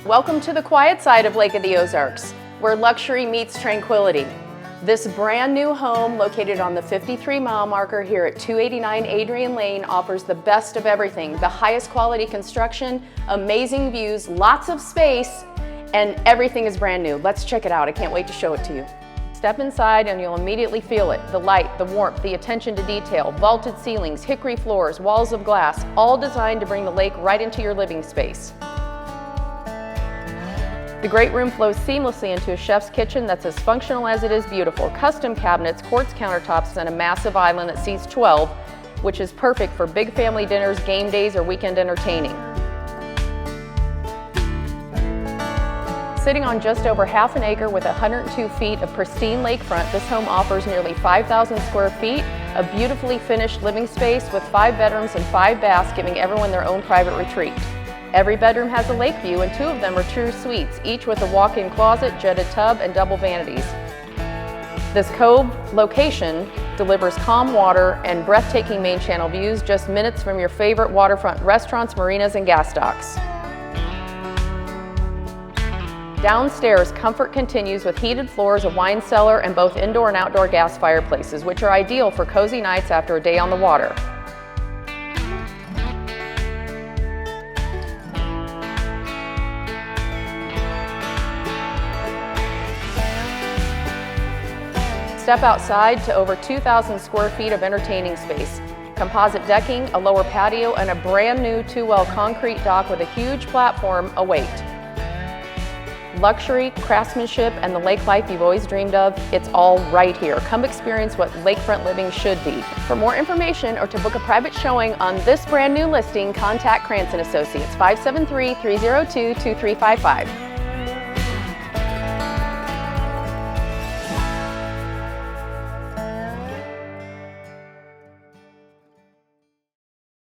Welcome to the quiet side of Lake of the Ozarks, where luxury meets tranquility. This brand new home, located on the 53-mile marker here at 289 Adrian Lane, offers the best of everything. The highest quality construction, amazing views, lots of space, and everything is brand new. Let's check it out. I can't wait to show it to you. Step inside and you'll immediately feel it. The light, the warmth, the attention to detail, vaulted ceilings, hickory floors, walls of glass, all designed to bring the lake right into your living space. The great room flows seamlessly into a chef's kitchen that's as functional as it is beautiful. Custom cabinets, quartz countertops, and a massive island that seats 12, which is perfect for big family dinners, game days, or weekend entertaining. Sitting on just over half an acre with 102 feet of pristine lakefront, this home offers nearly 5,000 square feet, a beautifully finished living space with 5 bedrooms and 5 baths, giving everyone their own private retreat. Every bedroom has a lake view, and 2 of them are true suites, each with a walk-in closet, jetted tub, and double vanities. This cove location delivers calm water and breathtaking main channel views just minutes from your favorite waterfront restaurants, marinas, and gas docks. Downstairs, comfort continues with heated floors, a wine cellar, and both indoor and outdoor gas fireplaces, which are ideal for cozy nights after a day on the water. Step outside to over 2,000 square feet of entertaining space, composite decking, a lower patio, and a brand new 2-well concrete dock with a huge platform await. Luxury, craftsmanship, and the lake life you've always dreamed of, it's all right here. Come experience what lakefront living should be. For more information or to book a private showing on this brand new listing, contact Krantz & Associates, 573-302-2355.